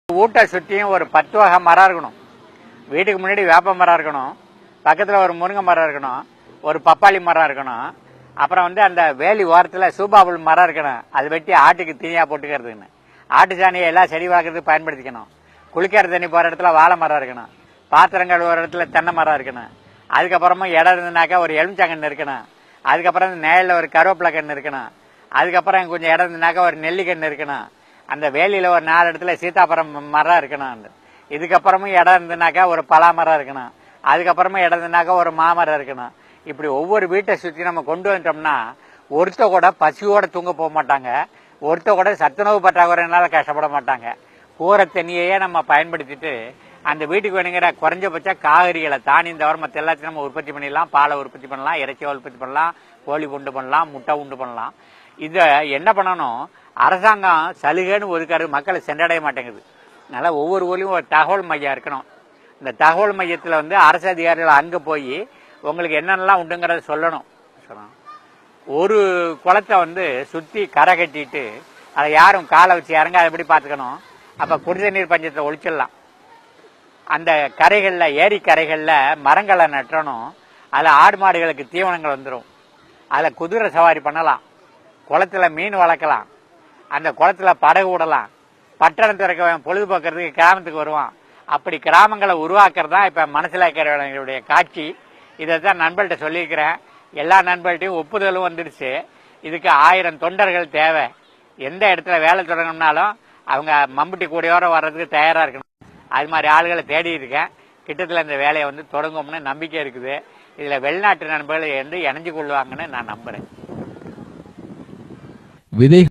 வீட்டை சுற்றியும் ஒரு 10 வகை மரம் இருக்கணும். வீட்டுக்கு முன்னாடி வேப்ப மரம் இருக்கணும், பக்கத்தில் ஒரு முருங்கை மரம் இருக்கணும், ஒரு பப்பாளி மரம் இருக்கணும். அப்புறம் அந்த வேலி ஓரத்தில் சூபாபுல் மரம் இருக்கணும். அது வெட்டி ஆட்டுக்கு தீனியாக போட்டுக்கிறதுன்னு. ஆட்டு சாணியை எல்லாம் செடி வளர்க்குறதுக்கு பயன்படுத்திக்கணும். குளிக்கிற தண்ணி போகிற இடத்துல வாழை மரம் இருக்கணும். பாத்திரங்கள் ஒரு இடத்துல தென்னை மரம் இருக்கணும். அதுக்கப்புறமா இடம் இருந்துனாக்கா ஒரு எலுமிச்சங்கன்று இருக்கணும். அதுக்கப்புறம் நேரில் ஒரு கருவேப்பிலை கன்று இருக்கணும். அதுக்கப்புறம் கொஞ்சம் இடம் இருந்துனாக்கா ஒரு நெல்லிக்கன்று இருக்கணும். அந்த வேலியில் ஒரு 4 இடத்துல சீதாப்பழம் மரம் இருக்கணும். இதுக்கப்புறமும் இடம் இருந்துனாக்கா ஒரு பலா மரம் இருக்கணும். அதுக்கப்புறமா இடம் இருந்துனாக்கா ஒரு மாமரம் இருக்கணும். இப்படி ஒவ்வொரு வீட்டை சுற்றி நம்ம கொண்டு வந்துட்டோம்னா ஒருத்த கூட பசியோட தூங்க போக மாட்டாங்க, ஒருத்த கூட சத்துணவு பற்றாக்குறையினால கஷ்டப்பட மாட்டாங்க. கூரை தண்ணியையே நம்ம பயன்படுத்திட்டு அந்த வீட்டுக்கு வேணுங்கிற குறைஞ்சபட்ச காய்கறிகளை தானியம் தவிர மற்ற எல்லாத்தையும் நம்ம உற்பத்தி பண்ணிடலாம். பாலை உற்பத்தி பண்ணலாம், இறைச்சியை உற்பத்தி பண்ணலாம், கோழி உண்டு பண்ணலாம், முட்டை உண்டு பண்ணலாம். இதை என்ன பண்ணணும், அரசாங்கம் சலுகைன்னு ஒதுக்காரு, மக்களை சென்றடைய மாட்டேங்குது. அதனால ஒவ்வொரு ஊர்லையும் ஒரு தகவல் மையம் இருக்கணும். இந்த தகவல் மையத்தில் அரசு அதிகாரிகள் அங்கே போய் உங்களுக்கு என்னென்னலாம் உண்டுங்கிறத சொல்லணும். ஒரு குளத்தை சுற்றி கரை கட்டிட்டு அதை யாரும் காலை வச்சு இறங்க அதை எப்படி பார்த்துக்கணும். அப்போ குடித நீர் பஞ்சத்தை ஒழிச்சிடலாம். அந்த கரைகளில், ஏரி கரைகளில் மரங்களை நட்டணும். அதில் ஆடு மாடுகளுக்கு தீவனங்கள் வந்துடும். அதில் குதிரை சவாரி பண்ணலாம், குளத்தில் மீன் வளர்க்கலாம், அந்த குளத்தில் படகு விடலாம். பட்டணத்திற்கு பொழுதுபோக்குறதுக்கு கிராமத்துக்கு வருவான். அப்படி கிராமங்களை உருவாக்குறது தான் இப்போ மனசில் இருக்கிறவங்களுடைய காட்சி. இதை தான் நண்பர்கள்ட்ட சொல்லியிருக்கிறேன். எல்லா நண்பர்கள்ட்டையும் ஒப்புதலும் வந்துடுச்சு. இதுக்கு 1000 தொண்டர்கள் தேவை. எந்த இடத்துல வேலை தொடங்கணும்னாலும் அவங்க மம்புட்டி கூடையோட வர்றதுக்கு தயாராக இருக்கணும். அது மாதிரி ஆளுகளை தேடி இருக்கேன். கிட்டத்தில் இந்த வேலையை தொடங்கும்னு நம்பிக்கை இருக்குது. இதில் வெளிநாட்டு நண்பர்கள் இணைஞ்சு கொள்வாங்கன்னு நான் நம்புகிறேன்.